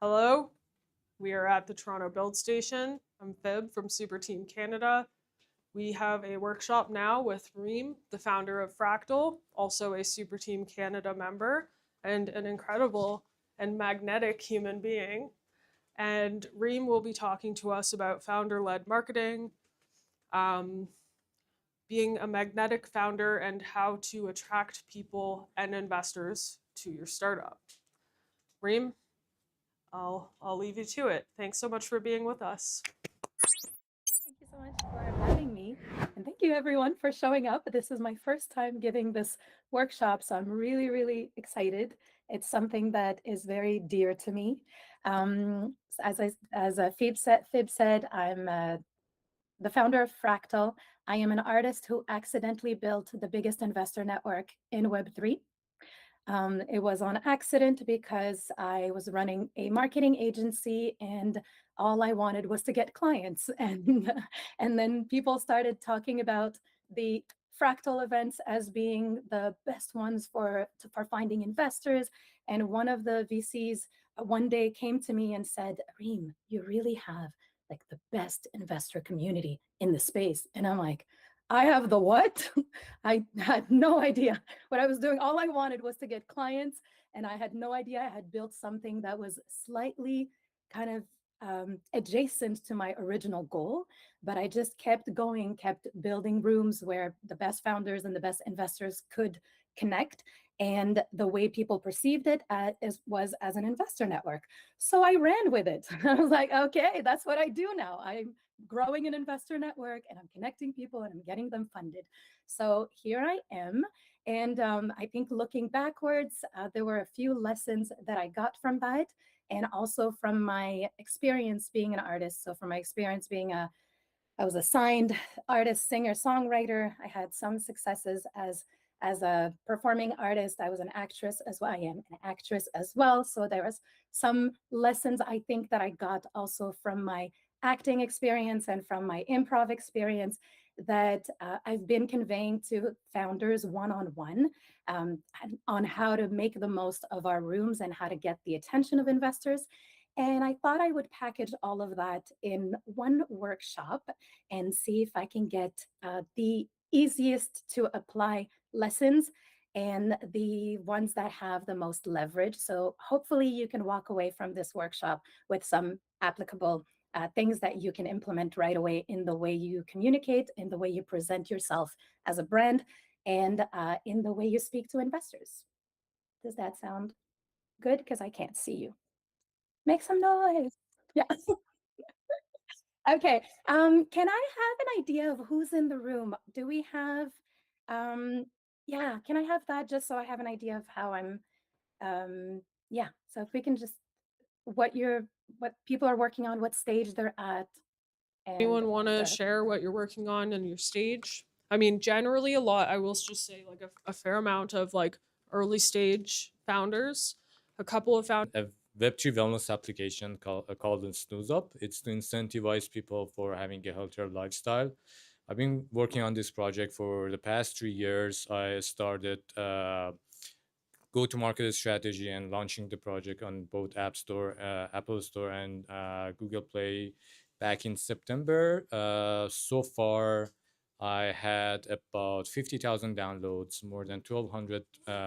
Hello, we are at the Toronto Build Station. I'm Fib from Super Team Canada. We have a workshop now with Rime, the founder of Fractl, also a Super Team Canada member, and an incredible and magnetic human being. And Rime will be talking to us about founder led marketing, um, being a magnetic founder, and how to attract people and investors to your startup. Rime, I'll leave you to it. Thanks so much for being with us. Thank you so much for having me. And thank you everyone for showing up. This is my first time giving this workshop, so I'm really, really excited. It's something that is very dear to me. As Fib said, I'm the founder of Fractl. I am an artist who accidentally built the biggest investor network in Web3. It was on accident because I was running a marketing agency and all I wanted was to get clients. And then people started talking about the Fractl events as being the best ones for finding investors. And one of the VCs one day came to me and said, Rime, you really have like the best investor community in the space. And I'm like, I have the what? I had no idea what I was doing. All I wanted was to get clients, and I had no idea I had built something that was slightly kind of adjacent to my original goal. But I just kept going, kept building rooms where the best founders and the best investors could connect. And the way people perceived it was as an investor network. So I ran with it. I was like, okay, that's what I do now. I'm growing an investor network and I'm connecting people and I'm getting them funded. So here I am. And I think looking backwards, there were a few lessons that I got from that, and also from my experience being an artist. So from my experience being I was a signed artist, singer, songwriter. I had some successes as a performing artist. I was an actress as well. I am an actress as well. So there was some lessons I think that I got also from my acting experience and from my improv experience that I've been conveying to founders one-on-one on how to make the most of our rooms and how to get the attention of investors. And I thought I would package all of that in one workshop and see if I can get the easiest to apply lessons and the ones that have the most leverage. So hopefully you can walk away from this workshop with some applicable things that you can implement right away in the way you communicate, in the way you present yourself as a brand, and in the way you speak to investors. Does that sound good? Because I can't see you. Make some noise. Yeah. Okay. Can I have an idea of who's in the room? Do we have, yeah, can I have that just so I have an idea of how I'm, yeah. So if we can just, what people are working on, what stage they're at, and Anyone want to the, share what you're working on and your stage? I mean, generally, a lot, I will just say, like a fair amount of like early stage founders, a couple of founders. A Web3 wellness application called Snooze Up. It's to incentivize people for having a healthier lifestyle. I've been working on this project for the past 3 years. I started go-to-market strategy and launching the project on both App Store, Apple Store, and Google Play back in September. So far, I had about 50,000 downloads, more than 1,200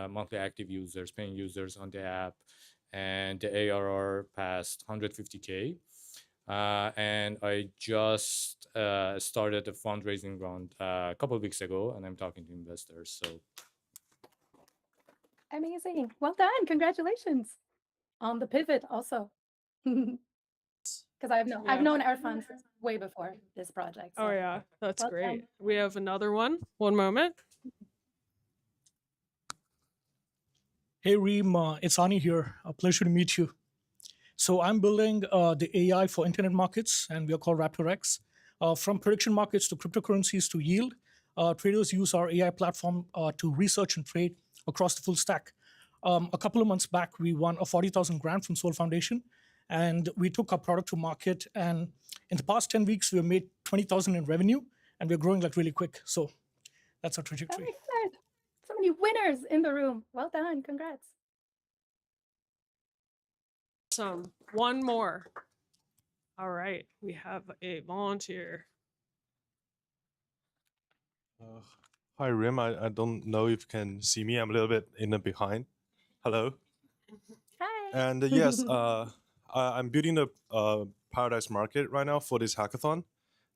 monthly active users, paying users on the app, and the ARR passed 150K. And I just started a fundraising round a couple of weeks ago, and I'm talking to investors. So amazing. Well done. Congratulations on the pivot also. Because I've known Erfan way before this project. Oh So yeah, that's well great. done. We have another one. One moment. Hey, Reem, it's Ani here. A pleasure to meet you. So I'm building the AI for internet markets, and we are called RaptorX. From prediction markets to cryptocurrencies to yield, traders use our AI platform to research and trade across the full stack. A couple of months back, we won a 40,000 grant from Soul Foundation, and we took our product to market. And in the past 10 weeks, we have made 20,000 in revenue, and we're growing like really quick. So that's our trajectory. Very good. So many winners in the room. Well done. Congrats. Awesome. One more. All right. We have a volunteer. Hi, Rim. I don't know if you can see me. I'm a little bit in the behind. Hello. Hi. And yes, I'm building a Paradise Market right now for this hackathon.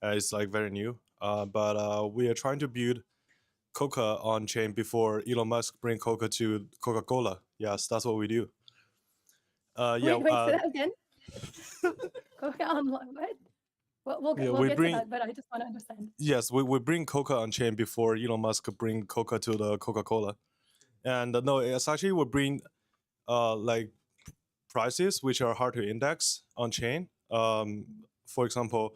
It's like very new. But we are trying to build Coca on chain before Elon Musk bring Coca to Coca-Cola. Yes, that's what we do. Yeah. Wait, say that again. Coca online. What? We'll Yeah, we'll we get bring to that, but I just want to understand. yes, we bring Coca on chain before Elon Musk bring Coca to the Coca-Cola. And no, it's actually we bring like prices which are hard to index on chain. For example,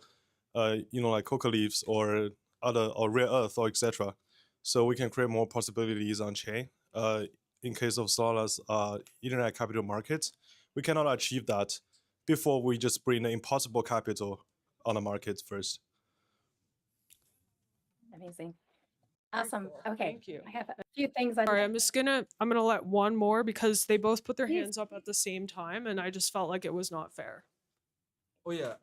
like coca leaves or other or rare earth or etc. So we can create more possibilities on chain. In case of Solana's internet capital markets, we cannot achieve that before we just bring the impossible capital on the market first. Amazing. Awesome. Okay. Thank you. I have a few things I'd Sorry, like. I'm gonna let one more because they both put their Please. hands up at the same time, and I just felt like it was not fair. Oh yeah.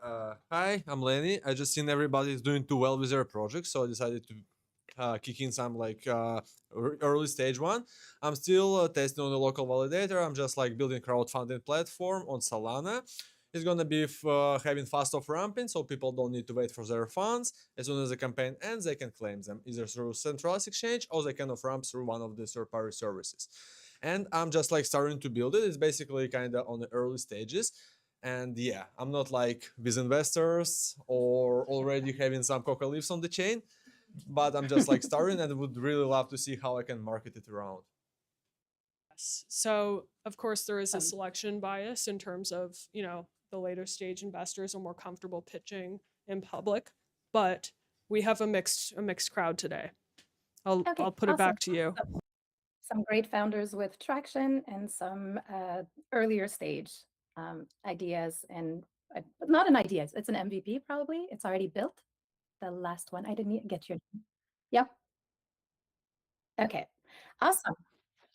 Hi, I'm Lenny. I just seen everybody's doing too well with their project, so I decided to kick in some early stage one. I'm still testing on the local validator. I'm just like building crowdfunding platform on Solana. It's gonna be having fast off ramping, so people don't need to wait for their funds. As soon as the campaign ends, they can claim them either through centralized exchange or they can off ramp through one of the third-party services. And I'm just like starting to build it. It's basically kind of on the early stages. And yeah, I'm not like with investors or already having some coca leaves on the chain, but I'm just like starting and would really love to see how I can market it around. Yes. So of course there is a Um, selection bias in terms of, the later stage investors are more comfortable pitching in public, but we have a mixed crowd today. I'll Okay, I'll put it awesome. back to you. So, some great founders with traction and some earlier stage ideas and not an idea. It's an MVP probably. It's already built. The last one. I didn't get your. Yeah. Okay. Awesome.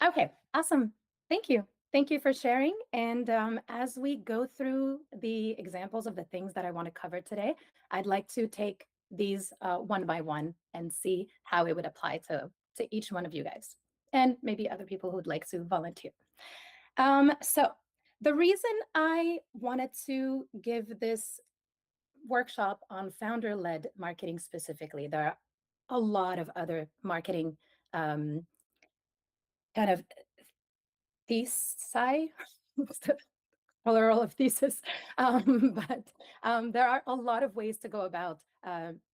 Okay, awesome. Thank you. Thank you for sharing. And as we go through the examples of the things that I want to cover today, I'd like to take these one by one and see how it would apply to each one of you guys and maybe other people who'd like to volunteer. So the reason I wanted to give this workshop on founder-led marketing specifically, there are a lot of other marketing kind of thesis, plural of thesis, but there are a lot of ways to go about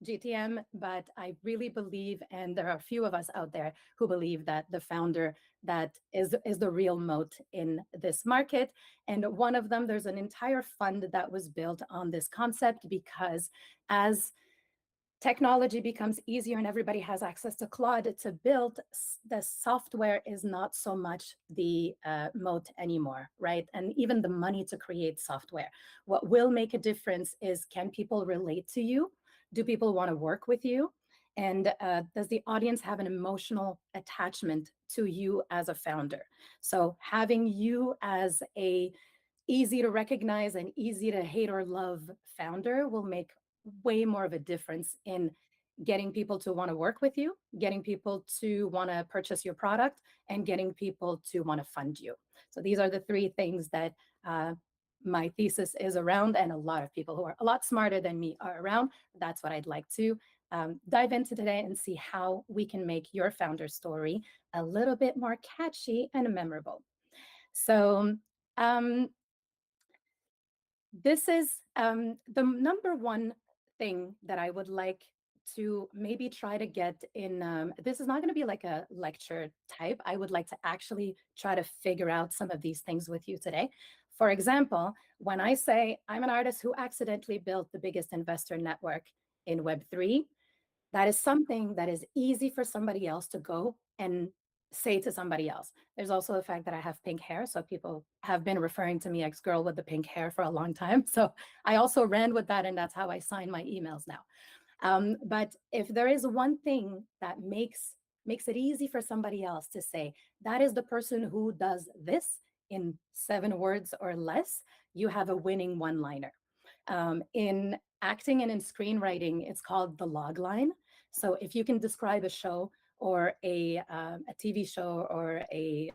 GTM, but I really believe, and there are a few of us out there who believe that the founder that is the real moat in this market. And one of them, there's an entire fund that was built on this concept because as technology becomes easier and everybody has access to Claude to build, the software is not so much the moat anymore, right? And even the money to create software. What will make a difference is, can people relate to you? Do people want to work with you? And does the audience have an emotional attachment to you as a founder? So having you as a easy to recognize and easy to hate or love founder will make way more of a difference in getting people to want to work with you, getting people to want to purchase your product, and getting people to want to fund you. So these are the three things that my thesis is around, and a lot of people who are a lot smarter than me are around. That's what I'd like to dive into today and see how we can make your founder story a little bit more catchy and memorable. So this is the number one thing that I would like to maybe try to get in. This is not going to be like a lecture type. I would like to actually try to figure out some of these things with you today. For example, when I say I'm an artist who accidentally built the biggest investor network in Web3, that is something that is easy for somebody else to go and say to somebody else. There's also the fact that I have pink hair, so people have been referring to me as girl with the pink hair for a long time. So I also ran with that, and that's how I sign my emails now. But if there is one thing that makes it easy for somebody else to say, that is the person who does this, in 7 words or less, you have a winning one-liner. In acting and in screenwriting, it's called the log line. So if you can describe a show or a TV show or a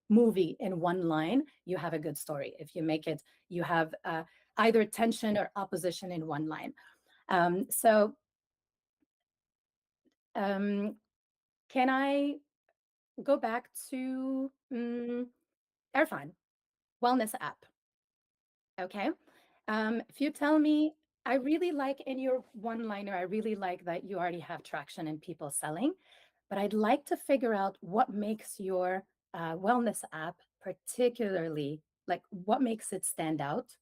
movie in one line, you have a good story. If you make it, you have either tension or opposition in one line. So can I go back to Erfan, wellness app? Okay. If you tell me, I really like in your one-liner, I really like that you already have traction and people selling, but I'd like to figure out what makes your wellness app particularly, like what makes it stand out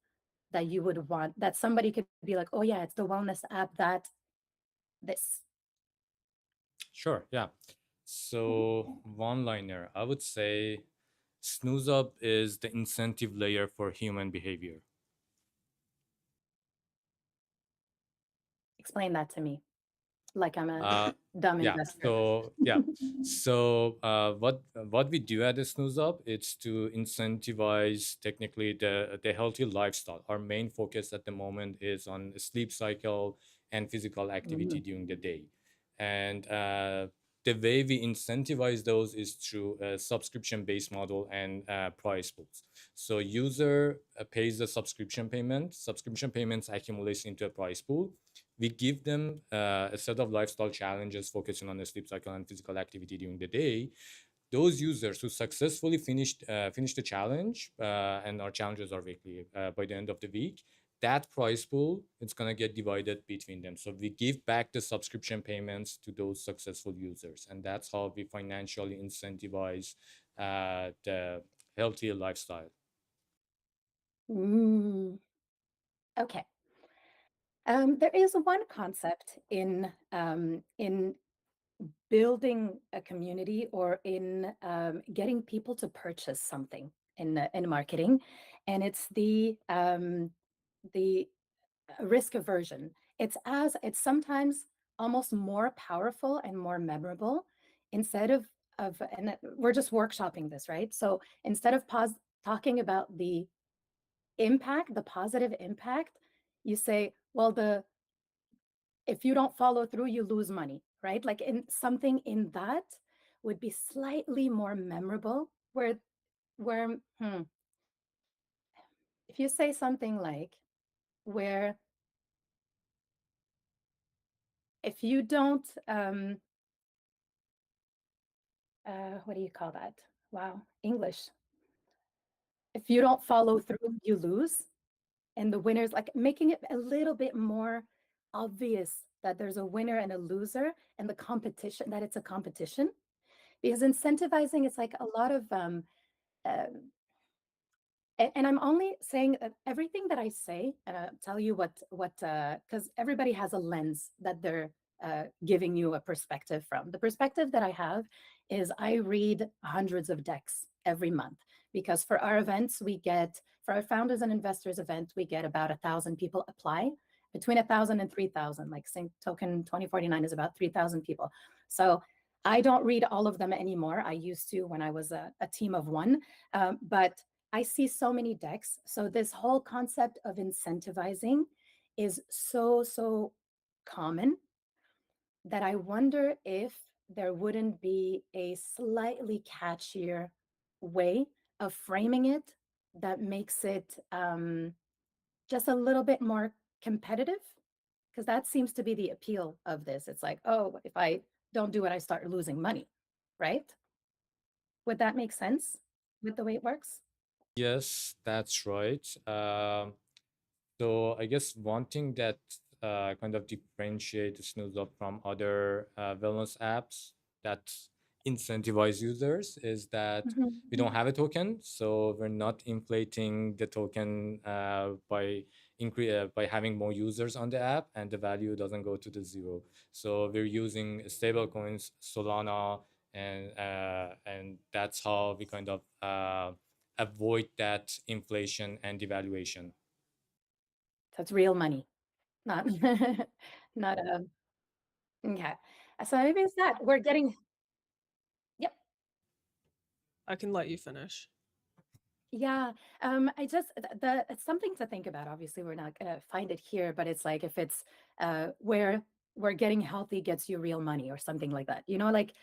that you would want, that somebody could be like, oh yeah, it's the wellness app that this. Sure, yeah. So one-liner, I would say snooze up is the incentive layer for human behavior. Explain that to me, like I'm a Uh, dumb yeah. investor. So what we do at the Snooze Up, it's to incentivize technically the healthy lifestyle. Our main focus at the moment is on sleep cycle and physical activity Mm. during the day, and the way we incentivize those is through a subscription-based model and price pools. So user pays the subscription payment. Subscription payments accumulates into a price pool. We give them a set of lifestyle challenges focusing on the sleep cycle and physical activity during the day. Those users who successfully finish the challenge, and our challenges are weekly, by the end of the week, that price pool, it's going to get divided between them. So we give back the subscription payments to those successful users, and that's how we financially incentivize the healthier lifestyle. Mm. Okay. There is one concept in building a community or in getting people to purchase something in marketing, and it's the risk aversion. It's sometimes almost more powerful and more memorable instead of and we're just workshopping this, right? So instead of talking about the impact, the positive impact, you say, well, if you don't follow through, you lose money, right? Like in something in that would be slightly more memorable where if you say something like where if you don't what do you call that? Wow, English. If you don't follow through, you lose. And the winners, like making it a little bit more obvious that there's a winner and a loser and the competition, that it's a competition. Because incentivizing, it's like a lot of uh, and I'm only saying that everything that I say, and I'll tell you what because everybody has a lens that they're giving you a perspective from. The perspective that I have is I read hundreds of decks every month because for our events for our founders and investors event, we get about 1,000 people apply, between 1,000 and 3,000. Like Sync Token 2049 is about 3,000 people. So I don't read all of them anymore. I used to when I was a team of one, but I see so many decks. So this whole concept of incentivizing is so common that I wonder if there wouldn't be a slightly catchier way of framing it that makes it just a little bit more competitive, because that seems to be the appeal of this. It's like, oh, if I don't do it, I start losing money, right? Would that make sense with the way it works? Yes, that's right. So I guess one thing that kind of differentiates Snooze Up from other wellness apps that incentivize users is that we don't Mhm. have a token, so we're not inflating the token by having more users on the app, and the value doesn't go to the zero. So we're using stable coins, Solana, and that's how we kind of avoid that inflation and devaluation. So it's real money, not not a okay. So maybe it's that we're getting. Yep. I can let you finish. Yeah, I just it's something to think about. Obviously, we're not gonna find it here, but it's like if it's where getting healthy gets you real money or something like that. You know, like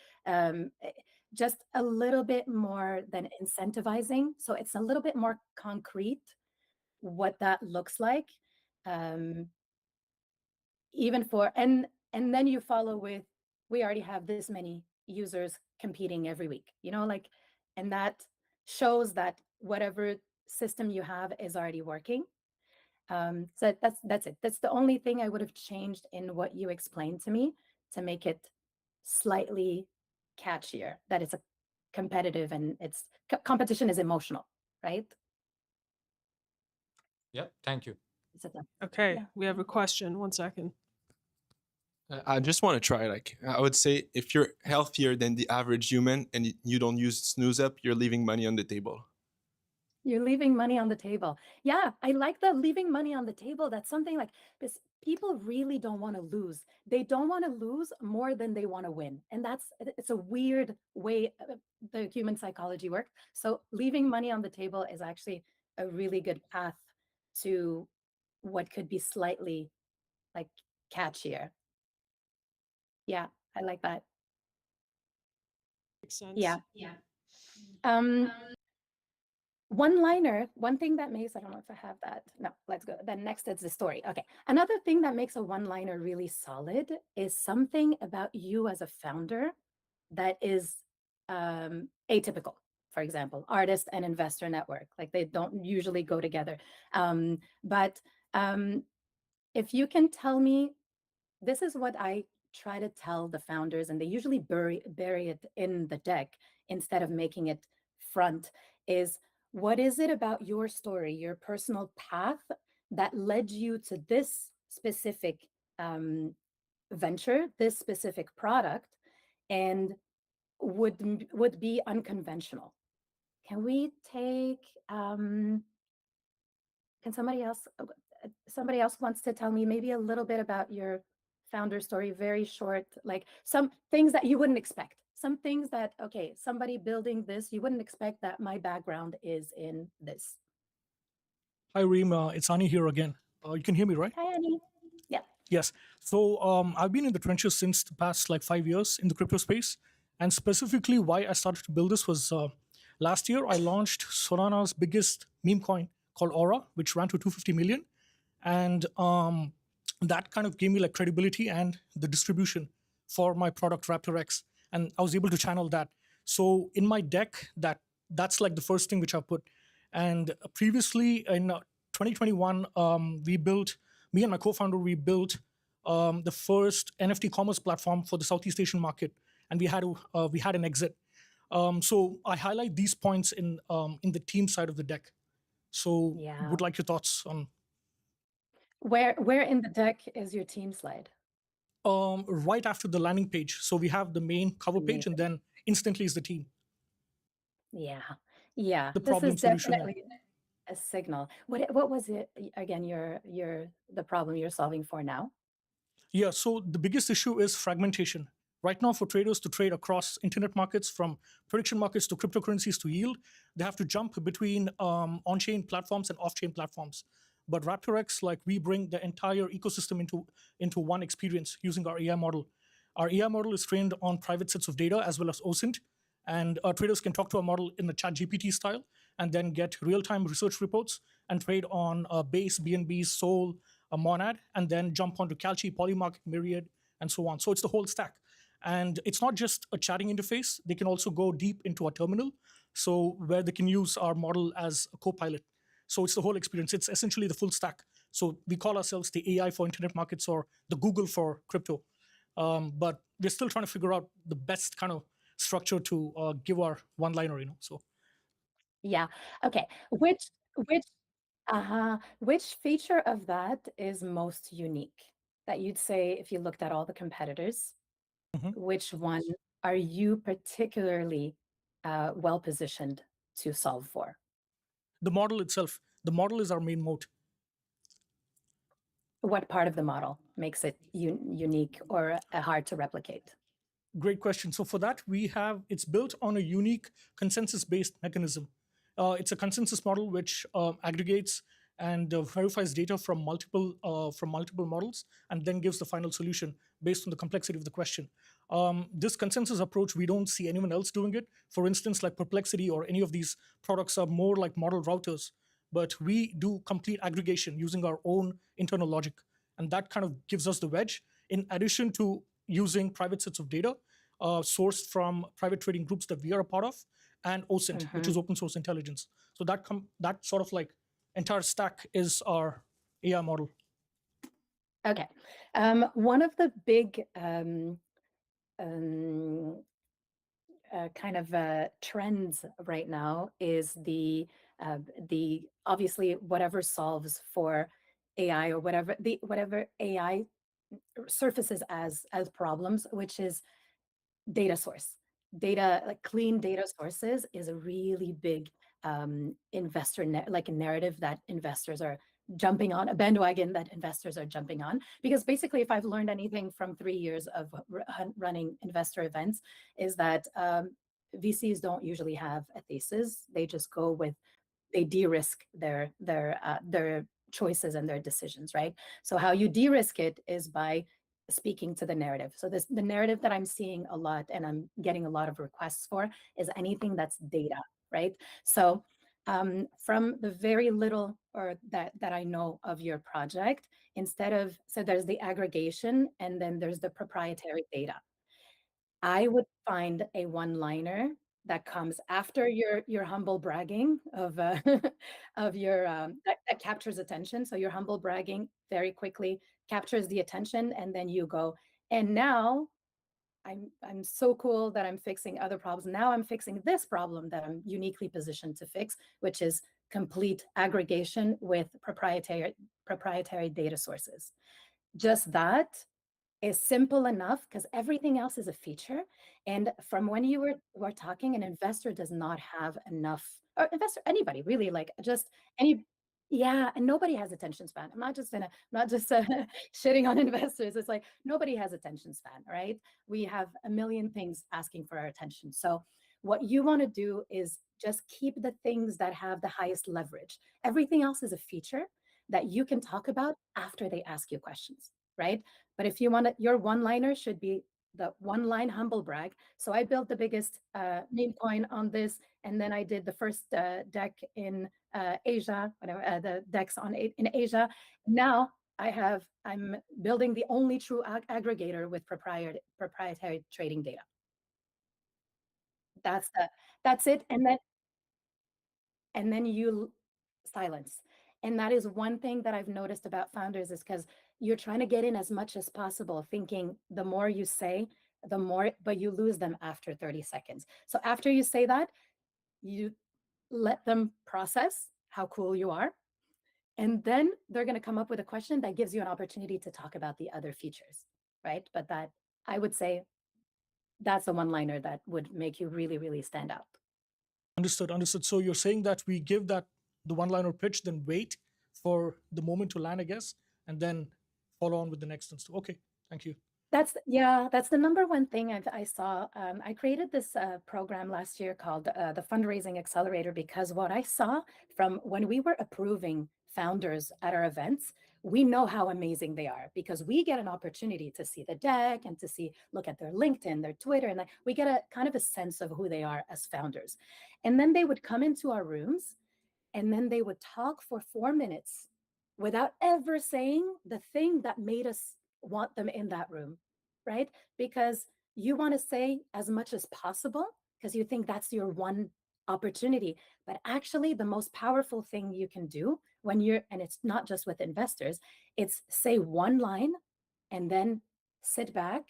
just a little bit more than incentivizing. So it's a little bit more concrete what that looks like. Um, even for and then you follow with we already have this many users competing every week, you know, like, and that shows that whatever system you have is already working. So that's it. That's the only thing I would have changed in what you explained to me to make it slightly catchier, that it's a competitive and it's competition is emotional, right? Yep. Thank you. Is it that? Okay, Yeah, we have a thank you. question. 1 second. I just want to try. Like, I would say, if you're healthier than the average human and you don't use snooze up, you're leaving money on the table. You're leaving money on the table. Yeah, I like that, leaving money on the table. That's something like because people really don't want to lose. They don't want to lose more than they want to win. And it's a weird way the human psychology works. So leaving money on the table is actually a really good path to what could be slightly like catchier. Yeah, I like that. Makes sense. Yeah. Um, One liner, one thing that makes, I don't know if I have that. No, let's go. Then next is the story. Okay. Another thing that makes a one liner really solid is something about you as a founder that is atypical. For example, artist and investor network, like they don't usually go together. But if you can tell me, this is what I try to tell the founders, and they usually bury it in the deck instead of making it front, is what is it about your story, your personal path that led you to this specific venture, this specific product, and would be unconventional. Can we take can somebody else wants to tell me maybe a little bit about your founder story, very short, like some things that you wouldn't expect, some things that, okay, somebody building this, you wouldn't expect that my background is in this. Hi, Reem. It's Ani here again. You can hear me, right? Hi, Annie. Yeah. Yes. So I've been in the trenches since the past like 5 years in the crypto space. And specifically, why I started to build this was last year I launched Solana's biggest meme coin called Aura, which ran to 250 million. And that kind of gave me like credibility and the distribution for my product RaptorX. And I was able to channel that. So in my deck, that's like the first thing which I put. And previously in 2021, me and my co-founder, we built the first NFT commerce platform for the Southeast Asian market, and we had an exit. So I highlight these points in the team side of the deck. So Yeah. would like your thoughts on Where in the deck is your team slide? right after the landing page. So we have the main cover page, and then instantly is the team. Yeah. Yeah. The This problem is solution, yeah. definitely a signal. What was it again, the problem you're solving for now? Yeah, so the biggest issue is fragmentation. Right now, for traders to trade across internet markets, from prediction markets to cryptocurrencies to yield, they have to jump between on-chain platforms and off-chain platforms. But RaptorX, like, we bring the entire ecosystem into one experience using our AI model. Our AI model is trained on private sets of data as well as OSINT, and traders can talk to a model in the ChatGPT style and then get real-time research reports and trade on Base, BNB, Sol, a Monad, and then jump onto Calci, Polymarket, Myriad, and so on. So it's the whole stack. And it's not just a chatting interface. They can also go deep into a terminal, so where they can use our model as a co-pilot. So it's the whole experience. It's essentially the full stack. So we call ourselves the AI for internet markets, or the Google for crypto. But we're still trying to figure out the best kind of structure to give our one-liner, So Yeah. Okay. Which feature of that is most unique that you'd say if you looked at all the competitors, Mhm. which one are you particularly well positioned to solve for? The model itself, the model is our main moat. What part of the model makes it unique or hard to replicate? Great question. So for that, it's built on a unique consensus-based mechanism. It's a consensus model which aggregates and verifies data from multiple models, and then gives the final solution based on the complexity of the question. This consensus approach, we don't see anyone else doing it. For instance, like Perplexity or any of these products are more like model routers, but we do complete aggregation using our own internal logic, and that kind of gives us the wedge. In addition to using private sets of data sourced from private trading groups that we are a part of, and OSINT, which is open source intelligence. So that sort of like entire stack is our AI model. Okay. One of the big um, kind of trends right now is the obviously whatever solves for AI, or whatever AI surfaces as problems, which is data source. Data, like clean data sources, is a really big like a narrative that investors are jumping on, a bandwagon that investors are jumping on. Because basically, if I've learned anything from 3 years of running investor events, is that VCs don't usually have a thesis. They just go with, they de-risk their choices and their decisions, right? So how you de-risk it is by speaking to the narrative. So the narrative that I'm seeing a lot and I'm getting a lot of requests for is anything that's data, right? So from the very little or that I know of your project, so there's the aggregation and then there's the proprietary data. I would find a one-liner that comes after your humble bragging of of your that captures attention. So your humble bragging very quickly captures the attention, and then you go, and now I'm so cool that I'm fixing other problems. Now I'm fixing this problem that I'm uniquely positioned to fix, which is complete aggregation with proprietary data sources. Just that is simple enough because everything else is a feature. And from when you were talking, an investor does not have enough, or investor, anybody really, like just any, yeah, and nobody has attention span. I'm not just shitting on investors. It's like nobody has attention span, right? We have a million things asking for our attention. So what you want to do is just keep the things that have the highest leverage. Everything else is a feature that you can talk about after they ask you questions, right? But if you want to, your one-liner should be the one-line humble brag. So I built the biggest meme coin on this, and then I did the first deck in Asia, whatever, the decks in Asia. Now I'm building the only true aggregator with proprietary trading data. That's it. And then you silence. And that is one thing that I've noticed about founders, is because you're trying to get in as much as possible, thinking the more you say, the more, but you lose them after 30 seconds. So after you say that, you let them process how cool you are. And then they're going to come up with a question that gives you an opportunity to talk about the other features, right? But that, I would say, that's a one-liner that would make you really, really stand out. Understood. So you're saying that we give that the one-liner pitch, then wait for the moment to land, I guess, and then follow on with the next instance. Okay, thank you. That's the number one thing I saw. I created this program last year called the Fundraising Accelerator, because what I saw from when we were approving founders at our events, we know how amazing they are because we get an opportunity to see the deck and to look at their LinkedIn, their Twitter, and we get a kind of a sense of who they are as founders. And then they would come into our rooms and then they would talk for 4 minutes without ever saying the thing that made us want them in that room, right? Because you want to say as much as possible because you think that's your one opportunity. But actually, the most powerful thing you can do and it's not just with investors, it's say one line and then sit back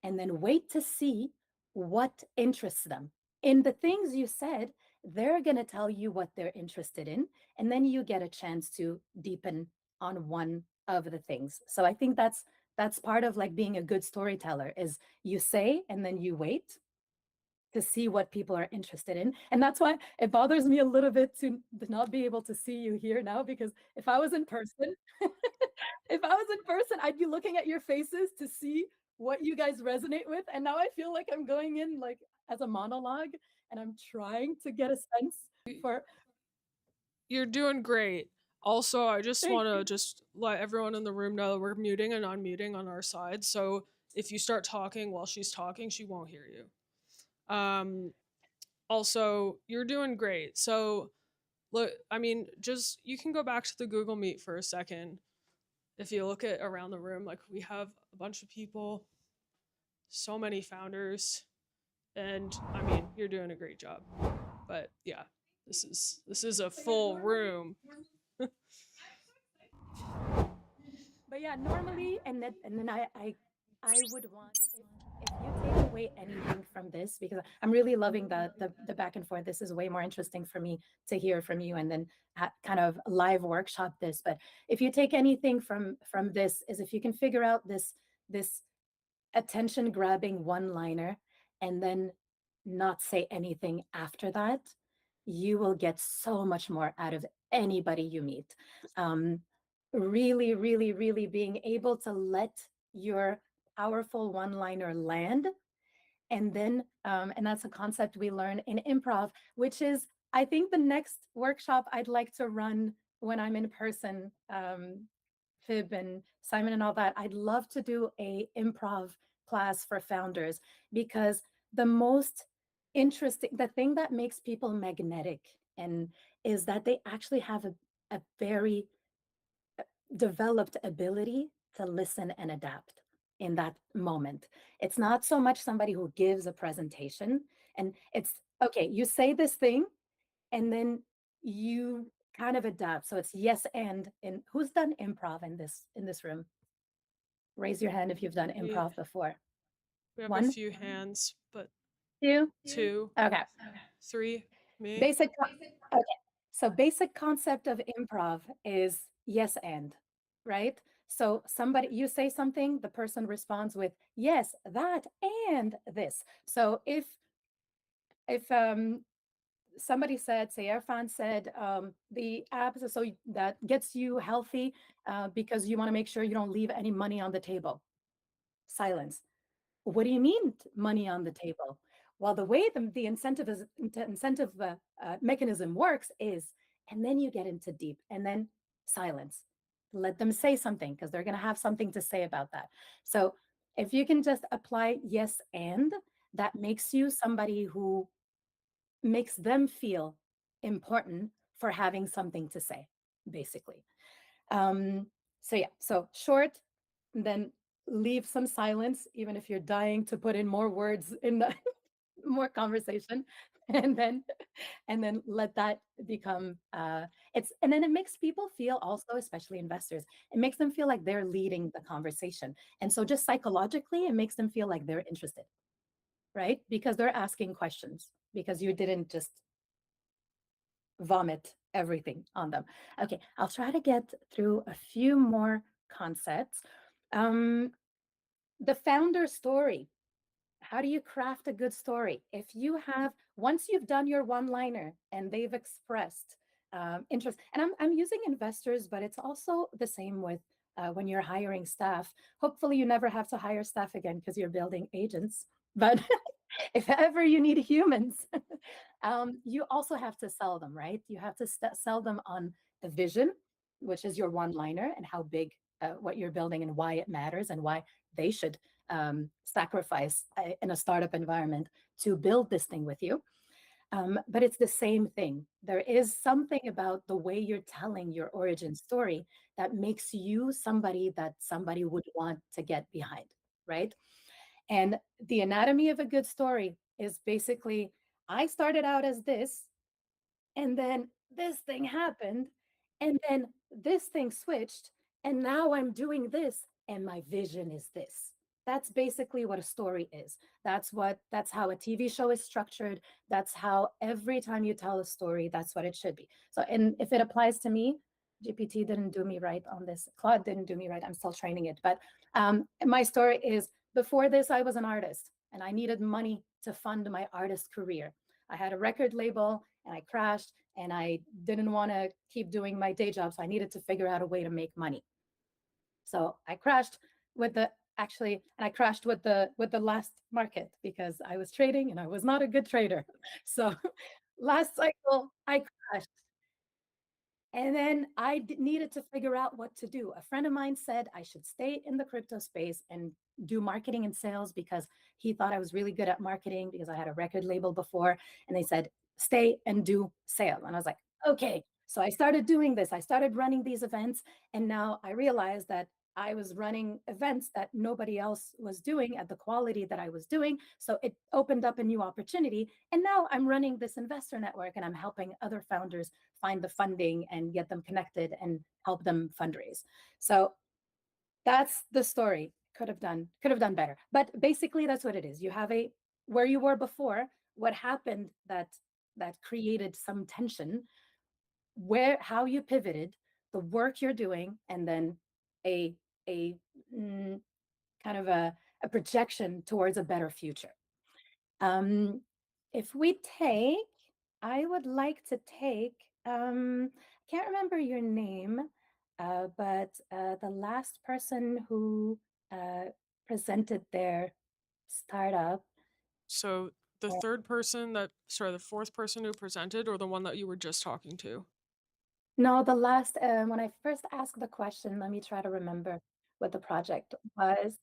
and then wait to see what interests them. In the things you said, they're going to tell you what they're interested in, and then you get a chance to deepen on one of the things. So I think that's part of like being a good storyteller, is you say and then you wait to see what people are interested in. And that's why it bothers me a little bit to not be able to see you here now, because if I was in person, I'd be looking at your faces to see what you guys resonate with. And now I feel like I'm going in like as a monologue, and I'm trying to get a sense for. You're doing great. Also, I just Thank want to you. just let everyone in the room know we're muting and unmuting on our side. So if you start talking while she's talking, she won't hear you. Also, you're doing great. So look, I mean, just you can go back to the Google Meet for a second. If you look at around the room, like we have a bunch of people, so many founders, and I mean, you're doing a great job. But yeah, this is a full room. But yeah, normally, and then I would want if you take away anything from this, because I'm really loving the back and forth. This is way more interesting for me to hear from you, and then kind of live workshop this. But if you take anything from this, is if you can figure out this attention grabbing one liner, and then not say anything after that, you will get so much more out of anybody you meet. Really, really, really being able to let your powerful one liner land. And then, and that's a concept we learn in improv, which is, I think, the next workshop I'd like to run when I'm in person. Fib and Simon and all that, I'd love to do a improv class for founders, because the most interesting, the thing that makes people magnetic and is that they actually have a very developed ability to listen and adapt in that moment. It's not so much somebody who gives a presentation and it's okay, you say this thing and then you kind of adapt. So it's yes and. And who's done improv in this room? Raise your hand if you've done We improv before. we have a One, few hands, but two, two, okay. 3, me. Basic, okay. So basic concept of improv is yes and, right? So somebody, you say something, the person responds with yes, that, and this. So if somebody said, say Irfan said, the app, so that gets you healthy because you want to make sure you don't leave any money on the table. Silence. What do you mean money on the table? Well, the way the incentive is incentive mechanism works is, and then you get into deep, and then silence. Let them say something because they're going to have something to say about that. So if you can just apply yes and, that makes you somebody who makes them feel important for having something to say, basically. So yeah, so short, then leave some silence, even if you're dying to put in more words in the more conversation, and then let that become it's, and then it makes people feel also, especially investors, it makes them feel like they're leading the conversation. And so just psychologically, it makes them feel like they're interested, right? Because they're asking questions, because you didn't just vomit everything on them. Okay, I'll try to get through a few more concepts. The founder story. How do you craft a good story? If you have, once you've done your one-liner and they've expressed interest, and I'm using investors, but it's also the same with when you're hiring staff. Hopefully you never have to hire staff again because you're building agents. But if ever you need humans, you also have to sell them, right? You have to sell them on the vision, which is your one-liner, and how big what you're building and why it matters and why they should sacrifice in a startup environment to build this thing with you. But it's the same thing. There is something about the way you're telling your origin story that makes you somebody that somebody would want to get behind, right? And the anatomy of a good story is basically, I started out as this, and then this thing happened, and then this thing switched, and now I'm doing this, and my vision is this. That's basically what a story is. That's how a TV show is structured. That's how every time you tell a story, that's what it should be. So, and if it applies to me, GPT didn't do me right on this. Claude didn't do me right. I'm still training it. But my story is, before this, I was an artist and I needed money to fund my artist career. I had a record label and I crashed and I didn't want to keep doing my day job. So I needed to figure out a way to make money. So I crashed with the actually, and I crashed with the last market because I was trading and I was not a good trader. So last cycle I crashed. And then needed to figure out what to do. A friend of mine said I should stay in the crypto space and do marketing and sales because he thought I was really good at marketing because I had a record label before. And they said, stay and do sales. And I was like, okay. So I started doing this. I started running these events. And now I realized that I was running events that nobody else was doing at the quality that I was doing. So it opened up a new opportunity. And now I'm running this investor network and I'm helping other founders find the funding and get them connected and help them fundraise. So that's the story. Could have done better. But basically that's what it is. You have a where you were before, what happened that created some tension, where how you pivoted, the work you're doing, and then a a mm, kind of a projection towards a better future. Um, if we take, I would like to take, can't remember your name, but the last person who presented their startup. So the uh, the fourth person who presented, or the one that you were just talking to? No, the last, when I first asked the question, let me try to remember what the project was.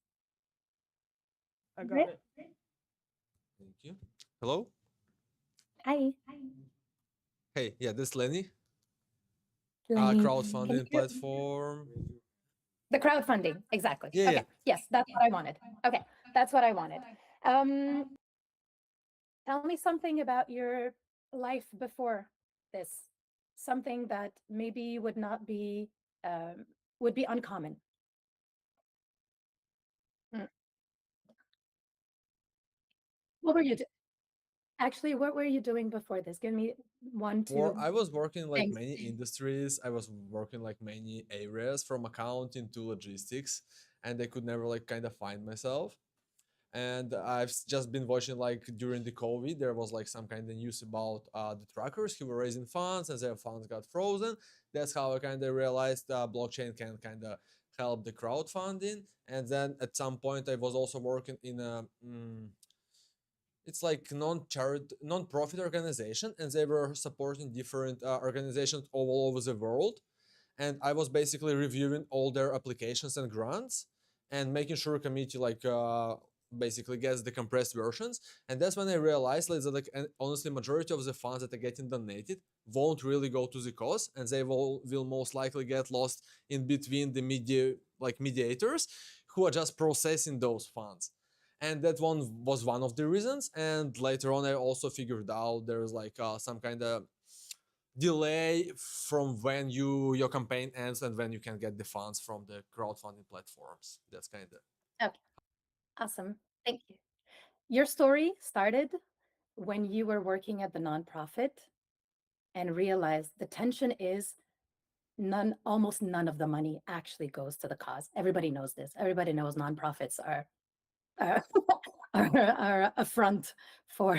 I Right? got it. Thank you. Hello. Hi, Hey, yeah, this is Lenny. Lenny. Can Crowdfunding you, platform. the crowdfunding, exactly. Yeah, Okay, yeah. yes, that's what I wanted. Okay, that's what I wanted. Um, Tell me something about your life before this, something that maybe um, would be uncommon. Mm. What were you do- Actually, what were you doing before this? Give me one, Or two I was working like things. many industries. I was working like many areas from accounting to logistics, and I could never like kind of find myself. And just been watching like during the COVID, there was like some kind of news about the truckers who were raising funds and their funds got frozen. That's how I kind of realized blockchain can kind of help the crowdfunding. And then at some point, I was also working in a it's like non-profit organization, and they were supporting different organizations all over the world. And I was basically reviewing all their applications and grants and making sure committee like basically gets the compressed versions. And that's when I realized like, that like honestly majority of the funds that are getting donated won't really go to the cause, and they will most likely get lost in between the mediators who are just processing those funds. And that one was one of the reasons. And later on I also figured out there's like some kind of delay from when your campaign ends and when you can get the funds from the crowdfunding platforms. That's kind of Okay, awesome. Thank you. Your story started when you were working at the nonprofit and realized the tension is almost none of the money actually goes to the cause. Everybody knows this. Everybody knows nonprofits uh, are a front for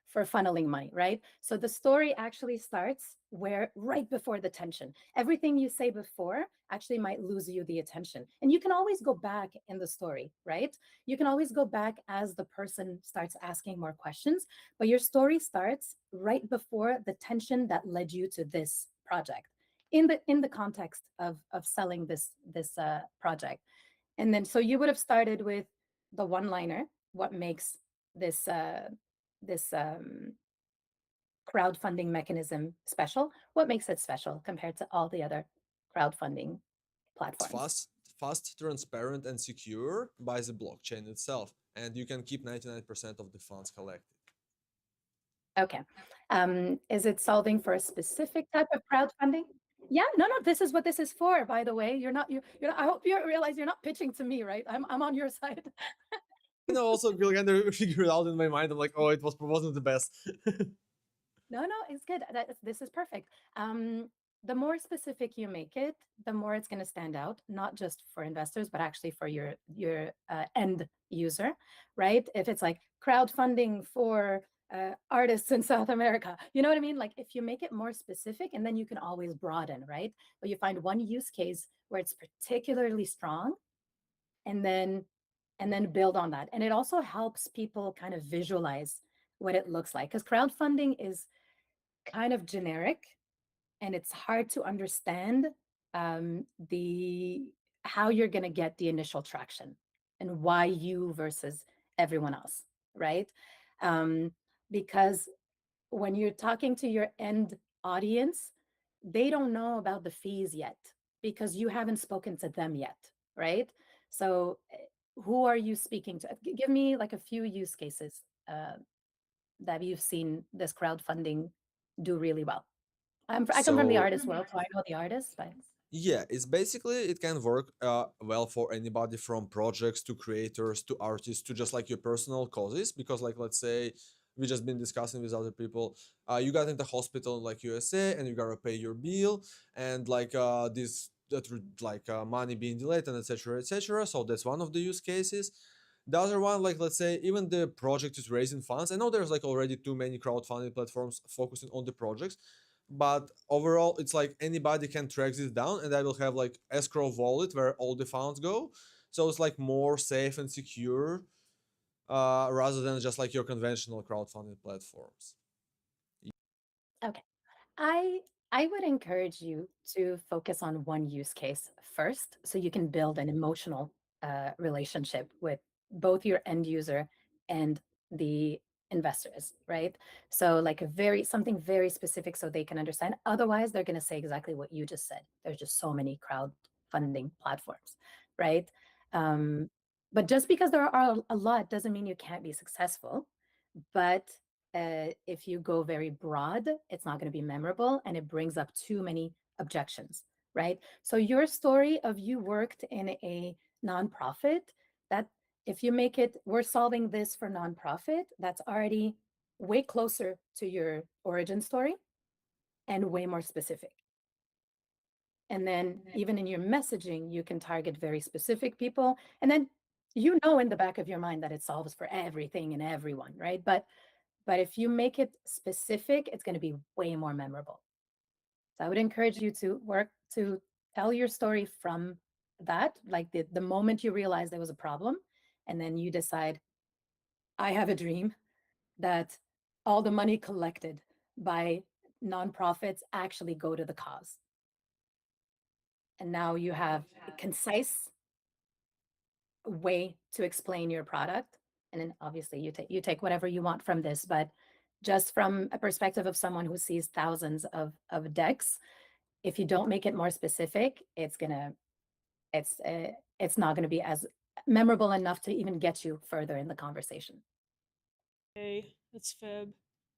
for funneling money, right? So the story actually starts where right before the tension. Everything you say before actually might lose you the attention. And you can always go back in the story, right? You can always go back as the person starts asking more questions, but your story starts right before the tension that led you to this project in the context of selling this project. And then so you would have started with the one liner, what makes this crowdfunding mechanism special, what makes it special compared to all the other crowdfunding it's platforms. fast, transparent, and secure by the blockchain itself, and you can keep 99% of the funds collected. Okay. Is it solving for a specific type of crowdfunding? Yeah, no, this is what this is for, by the way. You're not, I hope you realize you're not pitching to me, right? I'm on your side. And I also kind of figured out in my mind, I'm like, oh, wasn't the best. No, it's good. This is perfect. The more specific you make it, the more it's going to stand out, not just for investors, but actually for your end user, right? If it's like crowdfunding for artists in South America, you know what I mean? Like if you make it more specific, and then you can always broaden, right? But you find one use case where it's particularly strong, and then and then build on that. And it also helps people kind of visualize what it looks like, because crowdfunding is kind of generic and it's hard to understand the how you're going to get the initial traction and why you versus everyone else, right? Um, because when you're talking to your end audience, they don't know about the fees yet because you haven't spoken to them yet, right? So, who are you speaking to? Give me like a few use cases that you've seen this crowdfunding do really well. I come from the So artist world, so I know the artists, but yeah, it's basically it can work well for anybody from projects to creators to artists to just like your personal causes. Because like let's say we just been discussing with other people, you got into hospital in like USA and you gotta pay your bill and like this that like money being delayed and etc etc. So that's one of the use cases. The other one, like let's say even the project is raising funds. I know there's like already too many crowdfunding platforms focusing on the projects, but overall it's like anybody can track this down and I will have like escrow wallet where all the funds go, so it's like more safe and secure rather than just like your conventional crowdfunding platforms. okay. I I would encourage you to focus on one use case first so you can build an emotional relationship with both your end user and the investors, right? So like a very something very specific so they can understand. Otherwise, they're going to say exactly what you just said. There's just so many crowdfunding platforms, right? Um, but just because there are a lot doesn't mean you can't be successful. But if you go very broad, it's not going to be memorable and it brings up too many objections, right? So your story of you worked in a nonprofit, that if you make it, we're solving this for nonprofit, that's already way closer to your origin story and way more specific. And then even in your messaging, you can target very specific people. And then you know in the back of your mind that it solves for everything and everyone, right? But if you make it specific, it's going to be way more memorable. So I would encourage you to work to tell your story from that, like the moment you realize there was a problem, and then you decide, I have a dream that all the money collected by nonprofits actually go to the cause. And now you have a concise way to explain your product. And then obviously you take whatever you want from this, but just from a perspective of someone who sees thousands of decks, if you don't make it more specific, it's not gonna be as memorable enough to even get you further in the conversation. Hey, it's Fib.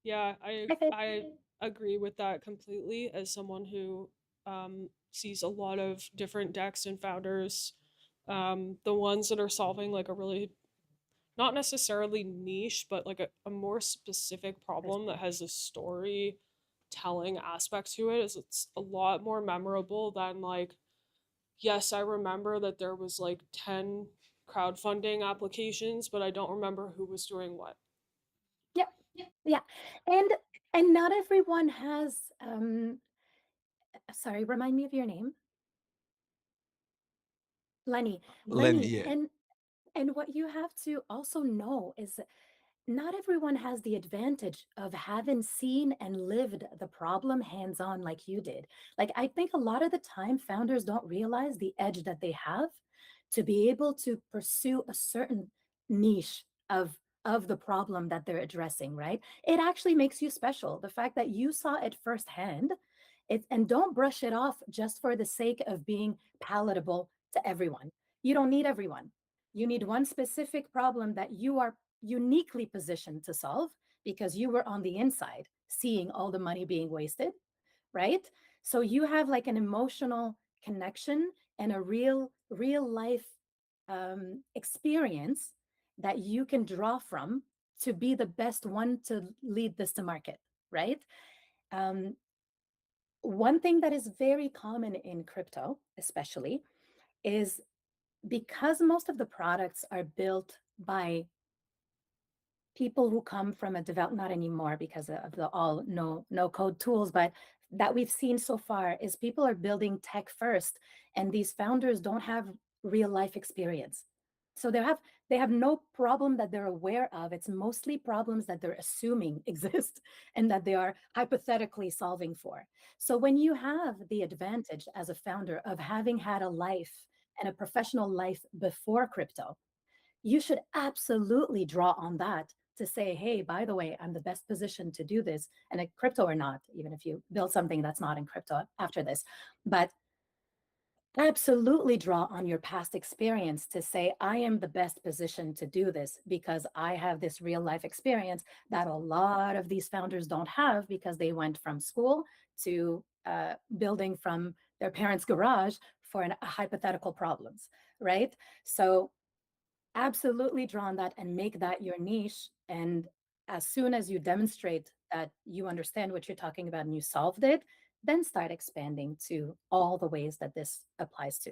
Yeah, Hi, Fib. I agree with that completely as someone who sees a lot of different decks and founders. The ones that are solving like a really not necessarily niche, but like a more specific problem that has a story telling aspect to it is it's a lot more memorable than like, yes, I remember that there was like 10 crowdfunding applications, but I don't remember who was doing what. Yeah, yeah. And and not everyone has sorry, remind me of your name. Lenny. Lenny, Lenny, yeah. and what you have to also know is not everyone has the advantage of having seen and lived the problem hands on like you did. Like, I think a lot of the time, founders don't realize the edge that they have to be able to pursue a certain niche of the problem that they're addressing, right? It actually makes you special. The fact that you saw it firsthand, and don't brush it off just for the sake of being palatable to everyone. You don't need everyone. You need one specific problem that you are uniquely positioned to solve because you were on the inside seeing all the money being wasted, right? So you have like an emotional connection and a real life experience that you can draw from to be the best one to lead this to market, right? Um, One thing that is very common in crypto, especially, is because most of the products are built by people who come from a develop not anymore because of the all no code tools, but that we've seen so far is people are building tech first, and these founders don't have real life experience. So they have no problem that they're aware of. It's mostly problems that they're assuming exist and that they are hypothetically solving for. So when you have the advantage as a founder of having had a life and a professional life before crypto, you should absolutely draw on that to say, hey, by the way, I'm the best position to do this, and a crypto or not, even if you build something that's not in crypto after this. But absolutely draw on your past experience to say, I am the best position to do this because I have this real life experience that a lot of these founders don't have because they went from school to building from their parents' garage for a hypothetical problems, right? So absolutely draw on that and make that your niche. And as soon as you demonstrate that you understand what you're talking about and you solved it, then start expanding to all the ways that this applies to.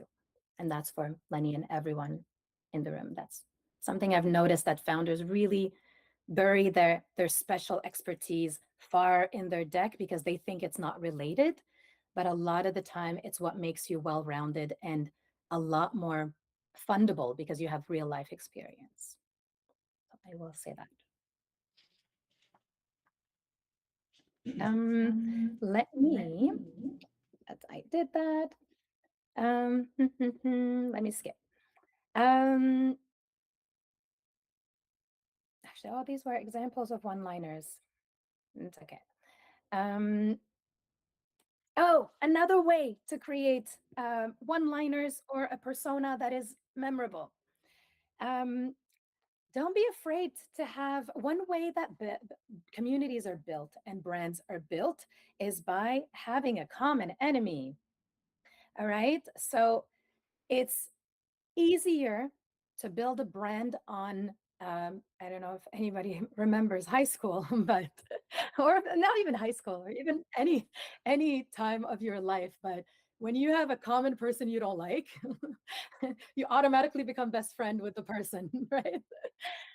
And that's for Lenny and everyone in the room. That's something I've noticed, that founders really bury their special expertise far in their deck because they think it's not related. But a lot of the time, it's what makes you well-rounded and a lot more fundable because you have real life experience. So I will say that. Let me, I did that. Let me skip. Actually, all these were examples of one-liners. It's okay. Oh, another way to create one-liners or a persona that is memorable. Don't be afraid to have one way that communities are built and brands are built is by having a common enemy. All right. So it's easier to build a brand on, I don't know if anybody remembers high school, but, or not even high school, or even any time of your life. But when you have a common person you don't like, you automatically become best friend with the person, right?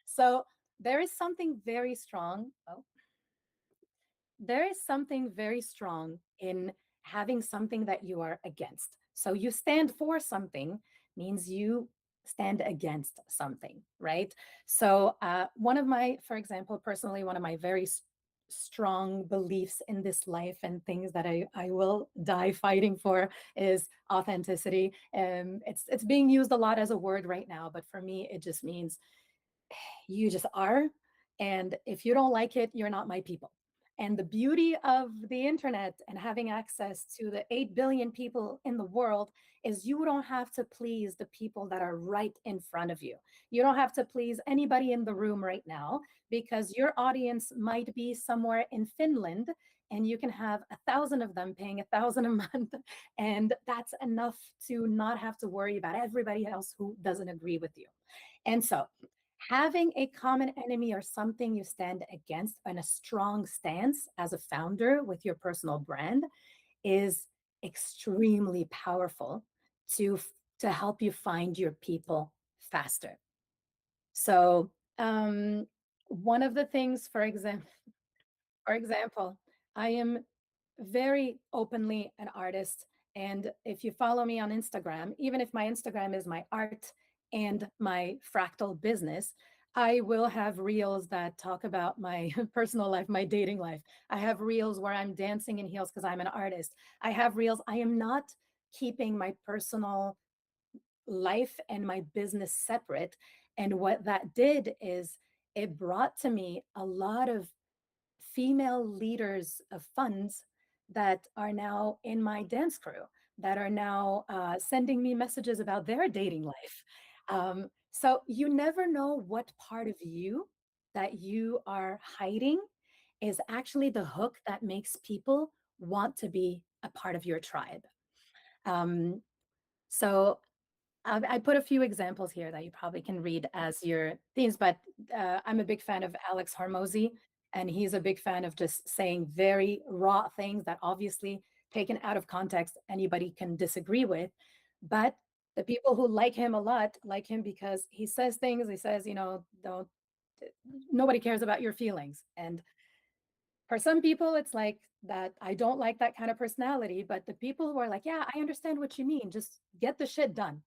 So there is something very strong. Oh, there is something very strong in having something that you are against. So you stand for something means you stand against something, right? So one of my, for example, personally, one of my very strong beliefs in this life and things that I will die fighting for is authenticity. It's being used a lot as a word right now, but for me, it just means you just are. And if you don't like it, you're not my people. And the beauty of the internet and having access to the 8 billion people in the world is you don't have to please the people that are right in front of you. You don't have to please anybody in the room right now because your audience might be somewhere in Finland and you can have 1,000 of them paying 1,000 a month. And that's enough to not have to worry about everybody else who doesn't agree with you. And so having a common enemy or something you stand against and a strong stance as a founder with your personal brand is extremely powerful to help you find your people faster. So one of the things, for example, I am very openly an artist. And if you follow me on Instagram, even if my Instagram is my art and my fractal business, I will have reels that talk about my personal life, my dating life. I have reels where I'm dancing in heels because I'm an artist. I have reels. I am not keeping my personal life and my business separate. And what that did is it brought to me a lot of female leaders of funds that are now in my dance crew, that are now sending me messages about their dating life. So you never know what part of you that you are hiding is actually the hook that makes people want to be a part of your tribe. Um, so I put a few examples here that you probably can read as your themes, but I'm a big fan of Alex Hormozy, and he's a big fan of just saying very raw things that obviously taken out of context, anybody can disagree with. But the people who like him a lot like him because he says things, he says, don't, nobody cares about your feelings. And For some people, it's like that. I don't like that kind of personality, but the people who are like, yeah, I understand what you mean. Just get the shit done.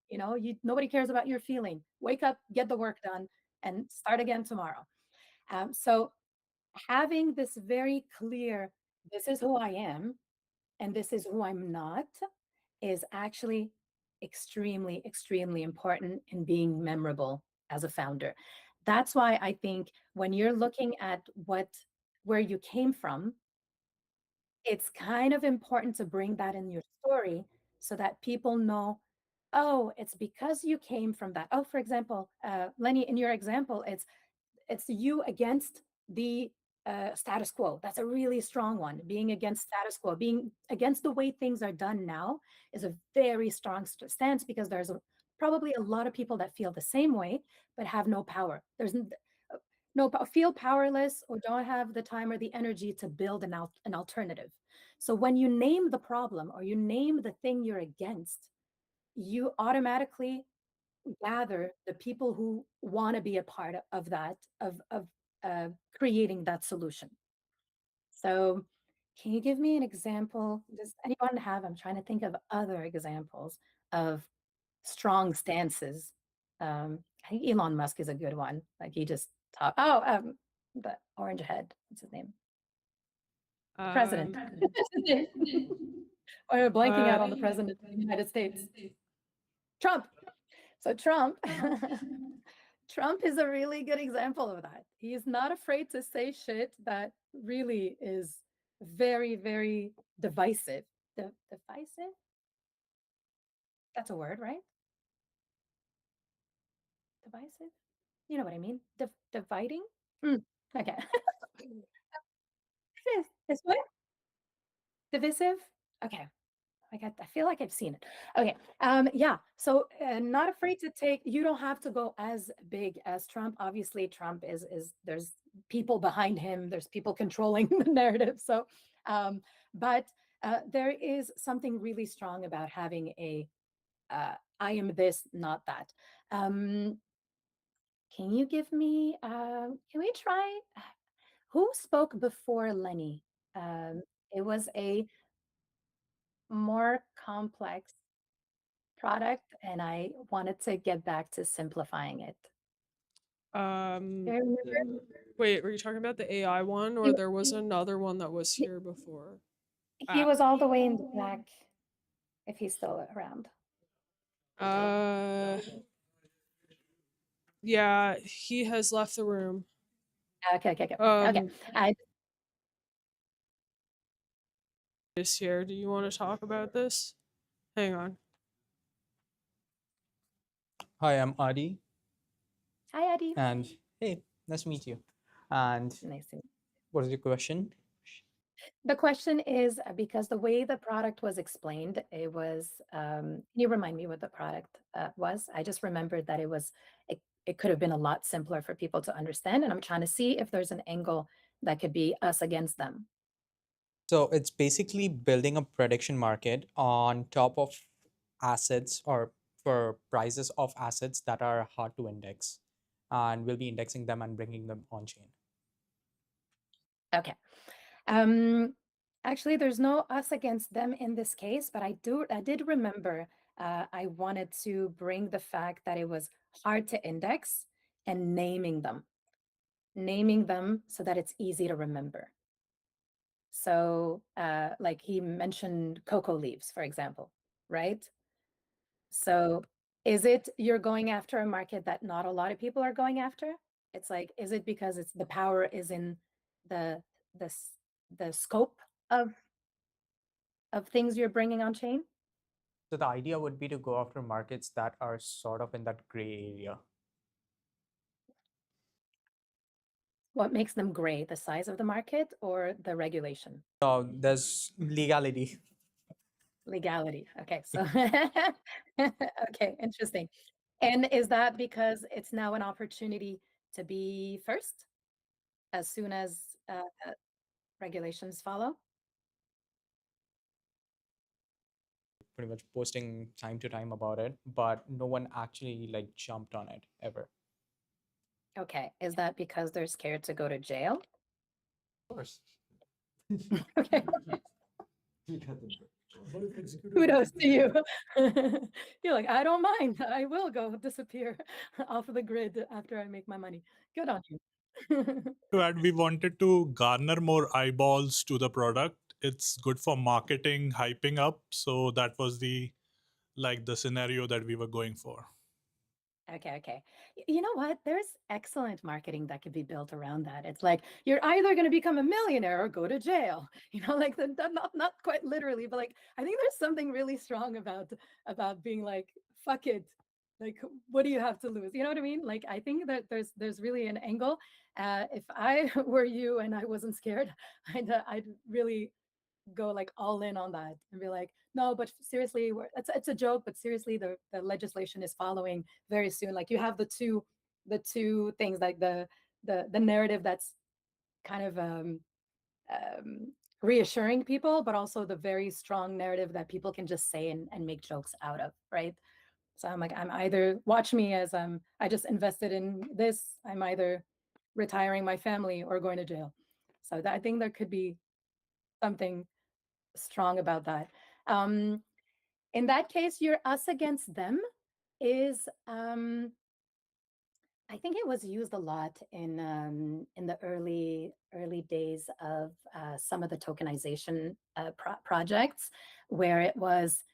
Nobody cares about your feeling. Wake up, get the work done, and start again tomorrow. So having this very clear, this is who I am and this is who I'm not, is actually extremely, extremely important in being memorable as a founder. That's why I think when you're looking at where you came from, it's kind of important to bring that in your story so that people know, oh, it's because you came from that. Oh, for example, Lenny, in your example, it's you against the status quo. That's a really strong one. Being against status quo, being against the way things are done now is a very strong stance, because there's probably a lot of people that feel the same way but have no power. Feel powerless or don't have the time or the energy to build an alternative. So when you name the problem or you name the thing you're against, you automatically gather the people who want to be a part of that, of creating that solution. So can you give me an example? Does anyone have, I'm trying to think of other examples of strong stances. I think Elon Musk is a good one. Like he just talk. The orange head. What's his name? The president. Or blanking out on the president of the United States. Trump. So Trump, Trump is a really good example of that. He's not afraid to say shit that really is very, very divisive. Divisive? That's a word, right? Divisive? You know what I mean? Dividing? Okay. It's what? Divisive? Okay. I feel like I've seen it. Okay. Yeah. So not afraid to take, you don't have to go as big as Trump. Obviously, Trump is there's people behind him, there's people controlling the narrative. So, but there is something really strong about having I am this, not that. Can you give me, can we try, who spoke before Lenny? It was a more complex product, and I wanted to get back to simplifying it. Um, Do you remember? wait, were you talking about the AI one, or He, there was another one that was he, here before? he was all the way in the back, if he's still around. Uh, yeah, he has left the room. Okay. I Is here. Do you want to talk about this? Hang on. Hi, I'm Adi, Hi, Eddie. and hey, nice to meet you. And Nice to meet you. what is your question? The question is, because the way the product was explained, it was, can you remind me what the product was? I just remembered that it could have been a lot simpler for people to understand, and I'm trying to see if there's an angle that could be us against them. So it's basically building a prediction market on top of assets or for prices of assets that are hard to index, and we'll be indexing them and bringing them on chain. Okay. Actually, there's no us against them in this case, but I did remember I wanted to bring the fact that it was hard to index and naming them so that it's easy to remember. So, like he mentioned cocoa leaves, for example, right? So, is it you're going after a market that not a lot of people are going after? It's like, is it because it's the power is in the the s- the scope of things you're bringing on chain? So the idea would be to go after markets that are sort of in that gray area. What makes them gray? The size of the market or the regulation? So there's legality. Legality. Okay, so okay, interesting. And is that because it's now an opportunity to be first as soon as regulations follow? Pretty much posting time to time about it, but no one actually like jumped on it ever. Okay, is that because they're scared to go to jail? Of course. Okay. Kudos to you. You're like, I don't mind. I will go disappear off of the grid after I make my money. Good on you. To add, we wanted to garner more eyeballs to the product. It's good for marketing, hyping up. So that was the scenario that we were going for. Okay. You know what? There's excellent marketing that could be built around that. It's like you're either going to become a millionaire or go to jail. Like not quite literally, but like I think there's something really strong about being like, fuck it. Like, what do you have to lose? You know what I mean? Like, I think that there's really an angle. If I were you and I wasn't scared, I'd really go like all in on that and be like, no, but seriously, it's a joke, but seriously, the legislation is following very soon. Like you have the two things, like the narrative that's kind of reassuring people, but also the very strong narrative that people can just say and make jokes out of, right? So I'm like, I'm either watch me as I just invested in this, I'm either retiring my family or going to jail. So I think there could be something strong about that. In that case, your us against them is I think it was used a lot in the early days of some of the tokenization projects, where it was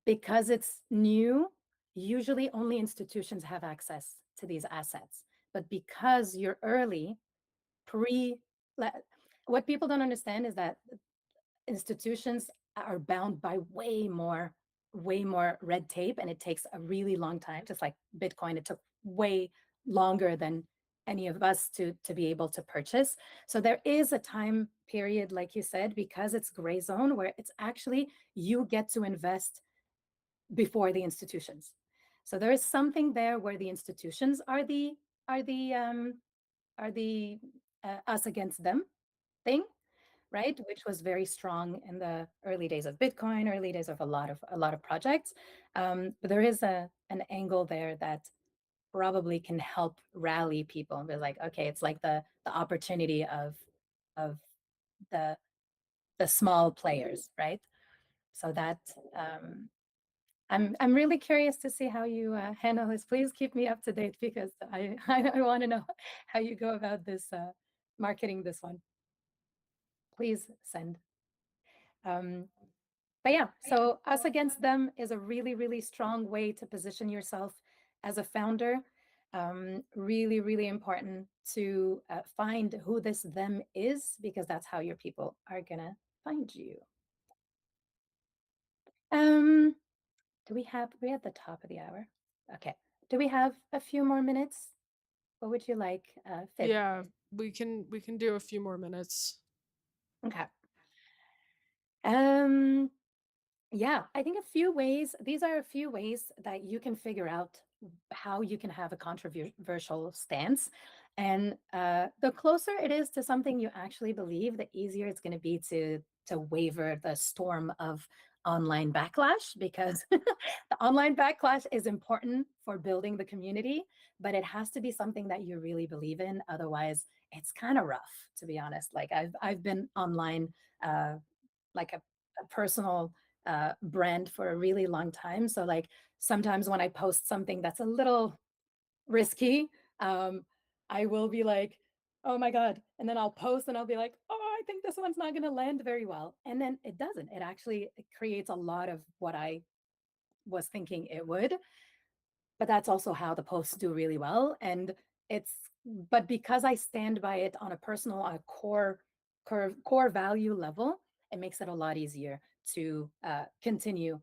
because it's new. Usually, only institutions have access to these assets, but because you're early, what people don't understand is that institutions are bound by way more red tape, and it takes a really long time. Just like Bitcoin, it took way longer than any of us to be able to purchase. So there is a time period, like you said, because it's gray zone, where it's actually you get to invest before the institutions. So there is something there where the institutions are the us against them thing, right? Which was very strong in the early days of Bitcoin, early days of a lot of projects. But there is an angle there that probably can help rally people and be like, okay, it's like the opportunity of the small players, right? So that I'm really curious to see how you handle this. Please keep me up to date, because I want to know how you go about this marketing this one. Please send. But yeah, so us against them is a really strong way to position yourself as a founder. Really important to find who this them is, because that's how your people are gonna find you. Do we're at the top of the hour? Okay. Do we have a few more minutes? What would you like, Fib? Yeah, we can do a few more minutes. Okay. Yeah, I think these are a few ways that you can figure out how you can have a controversial stance. And the closer it is to something you actually believe, the easier it's going to be to waver the storm of online backlash, because the online backlash is important for building the community, but it has to be something that you really believe in. Otherwise, it's kind of rough, to be honest. Like I've been online like a personal brand for a really long time. So like sometimes when I post something that's a little risky, I will be like, oh my God. And then I'll post and I'll be like, oh, I think this one's not going to land very well. And then it doesn't. It actually creates a lot of what I was thinking it would. But that's also how the posts do really well. And but because I stand by it on a personal, on a core value level, it makes it a lot easier to continue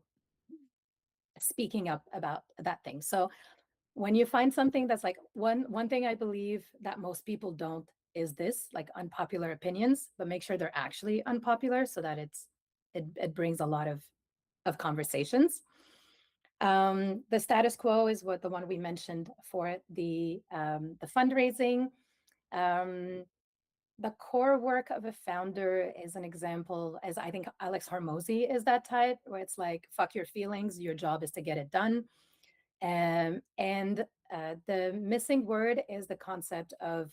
speaking up about that thing. So when you find something that's like one thing I believe that most people don't is this, like unpopular opinions, but make sure they're actually unpopular so that it brings a lot of conversations. The status quo is the one we mentioned for the fundraising. The core work of a founder is an example, as I think Alex Hormozy is that type, where it's like, fuck your feelings, your job is to get it done. And the missing word is the concept of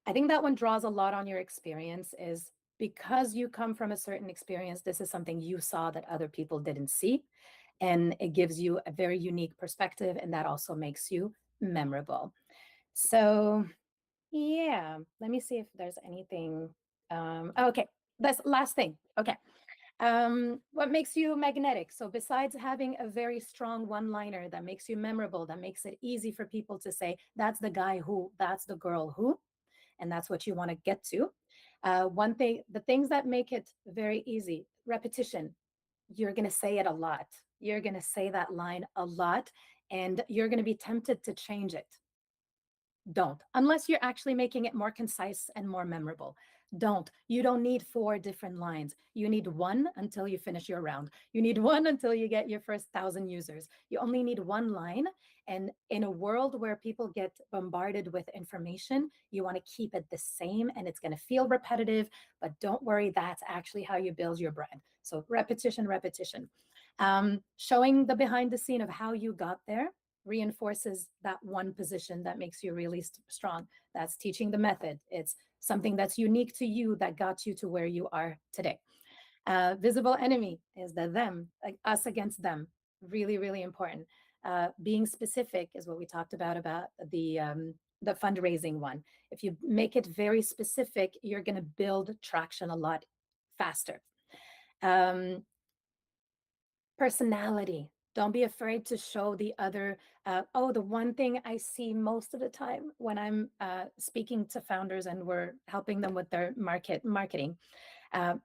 I think that one draws a lot on your experience is because you come from a certain experience, this is something you saw that other people didn't see. And it gives you a very unique perspective, and that also makes you memorable. So, yeah, let me see if there's anything. Okay, that's last thing. Okay. What makes you magnetic? So besides having a very strong one-liner that makes you memorable, that makes it easy for people to say, that's the guy who, that's the girl who, and that's what you want to get to. One thing, the things that make it very easy, repetition. You're going to say it a lot. You're going to say that line a lot, and you're going to be tempted to change it. Don't, unless you're actually making it more concise and more memorable. Don't. You don't need 4 different lines. You need one until you finish your round. You need one until you get your first 1,000 users. You only need one line. And in a world where people get bombarded with information, you want to keep it the same, and it's going to feel repetitive, but don't worry, that's actually how you build your brand. So repetition, repetition. Showing the behind the scene of how you got there reinforces that one position that makes you really strong. That's teaching the method. It's something that's unique to you that got you to where you are today. Visible enemy is the them, like us against them. Really, really important. Being specific is what we talked about the fundraising one. If you make it very specific, you're going to build traction a lot faster. Personality. Don't be afraid to show the other. The one thing I see most of the time when I'm speaking to founders and we're helping them with their marketing,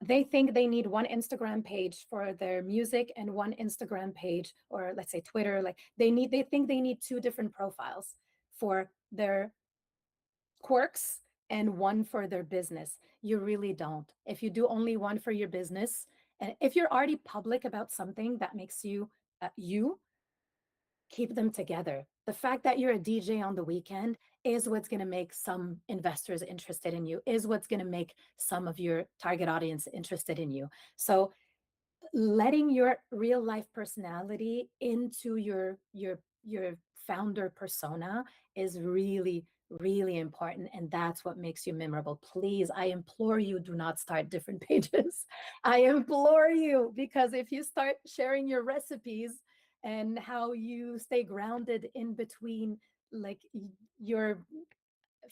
they think they need one Instagram page for their music and one Instagram page, or let's say Twitter. Like they think they need 2 different profiles for their quirks and one for their business. You really don't. If you do only one for your business, and if you're already public about something that makes you you, keep them together. The fact that you're a DJ on the weekend is what's going to make some investors interested in you, is what's going to make some of your target audience interested in you. So letting your real life personality into your founder persona is really, really important, and that's what makes you memorable. Please, I implore you, do not start different pages. I implore you, because if you start sharing your recipes and how you stay grounded in between, like your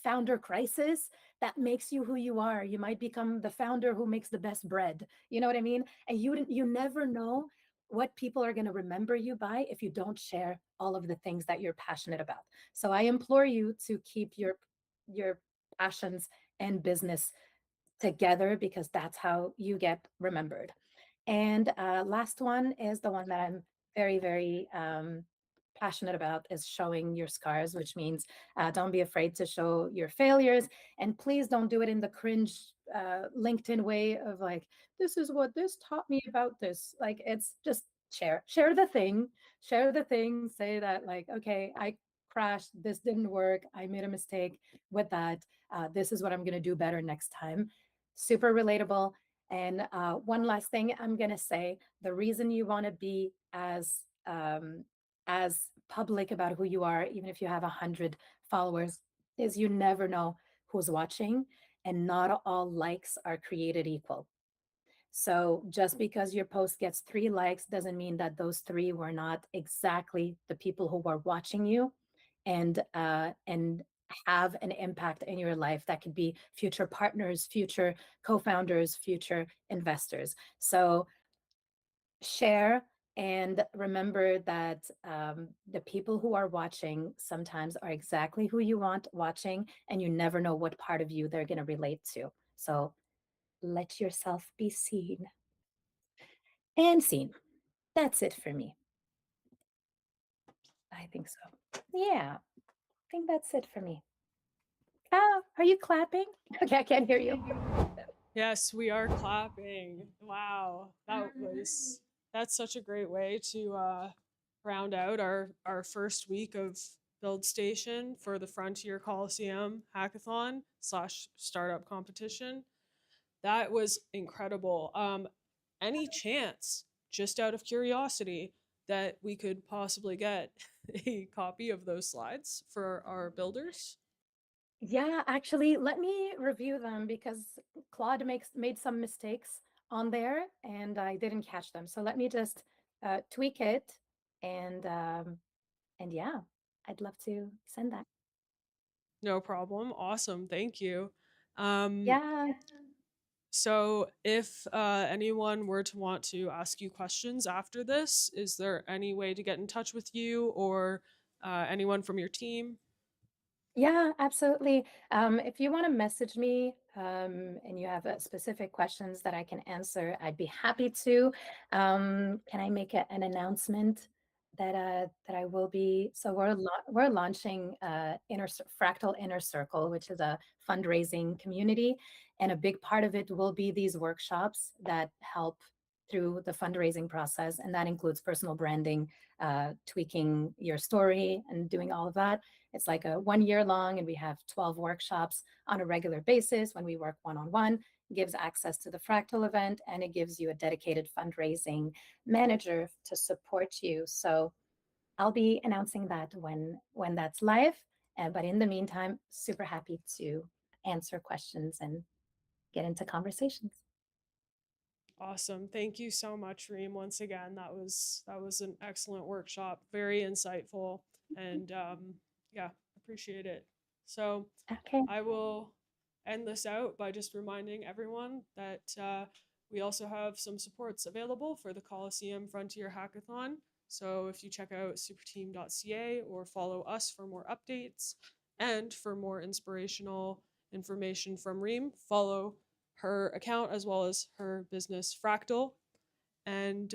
founder crisis, that makes you who you are. You might become the founder who makes the best bread. You know what I mean? And you never know what people are going to remember you by if you don't share all of the things that you're passionate about. So I implore you to keep your passions and business together, because that's how you get remembered. And last one is the one that I'm very, very passionate about, is showing your scars, which means don't be afraid to show your failures. And please don't do it in the cringe LinkedIn way of like, this is what this taught me about this. Like, it's just share the thing, say that like, okay, I crashed, this didn't work, I made a mistake with that. This is what I'm going to do better next time. Super relatable. And one last thing I'm going to say, the reason you want to be as public about who you are, even if you have 100 followers, is you never know who's watching, and not all likes are created equal. So just because your post gets 3 likes doesn't mean that those 3 were not exactly the people who were watching you and have an impact in your life. That could be future partners, future co-founders, future investors. So share, and remember that the people who are watching sometimes are exactly who you want watching, and you never know what part of you they're going to relate to. So let yourself be seen and seen. That's it for me. I think so. Yeah, I think that's it for me. Oh, are you clapping? Okay, I can't hear you. Yes, we are clapping. Wow, that's such a great way to round out our first week of Build Station for the Frontier Colosseum hackathon / startup competition. That was incredible. Any chance, just out of curiosity, that we could possibly get a copy of those slides for our builders? Yeah, actually, let me review them because Claude made some mistakes on there and I didn't catch them. So let me just tweak it and yeah, I'd love to send that. No problem. Awesome. Thank you. Um, Yeah, so, if anyone were to want to ask you questions after this, is there any way to get in touch with you or anyone from your team? yeah, absolutely. If you want to message me and you have specific questions that I can answer, I'd be happy to. Can I make an announcement that I will be? So we're launching Fractal Inner Circle, which is a fundraising community, and a big part of it will be these workshops that help through the fundraising process, and that includes personal branding, tweaking your story, and doing all of that. It's like a 1 year long, and we have 12 workshops on a regular basis when we work one-on-one. Gives access to the Fractal event, and it gives you a dedicated fundraising manager to support you. So I'll be announcing that when that's live. But in the meantime, super happy to answer questions and get into conversations. Awesome. Thank you so much, Reem. Once again, that was an excellent workshop, very insightful, and yeah, appreciate it. So Okay. I will end this out by just reminding everyone that we also have some supports available for the Colosseum Frontier Hackathon. So if you check out superteam.ca or follow us for more updates and for more inspirational information from Reem, follow her account as well as her business Fractl. And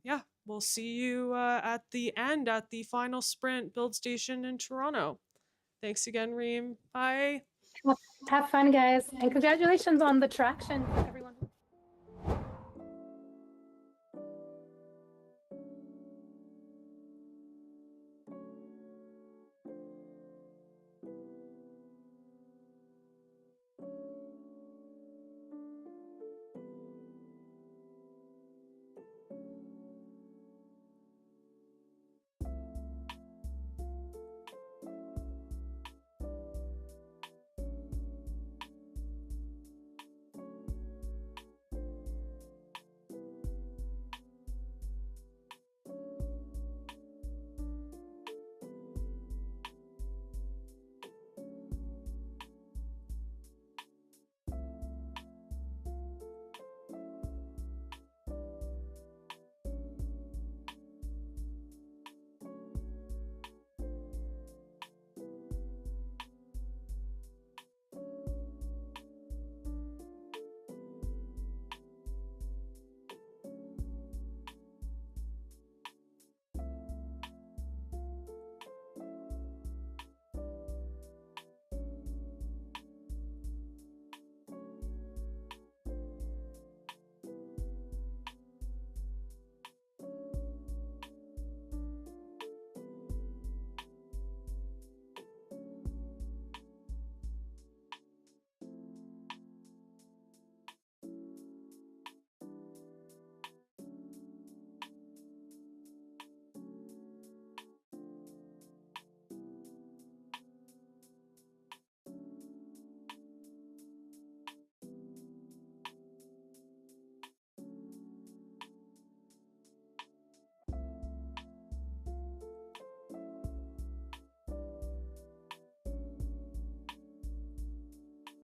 yeah, we'll see you at the end at the final sprint build station in Toronto. Thanks again, Reem. Bye. Have fun, guys, and congratulations on the traction.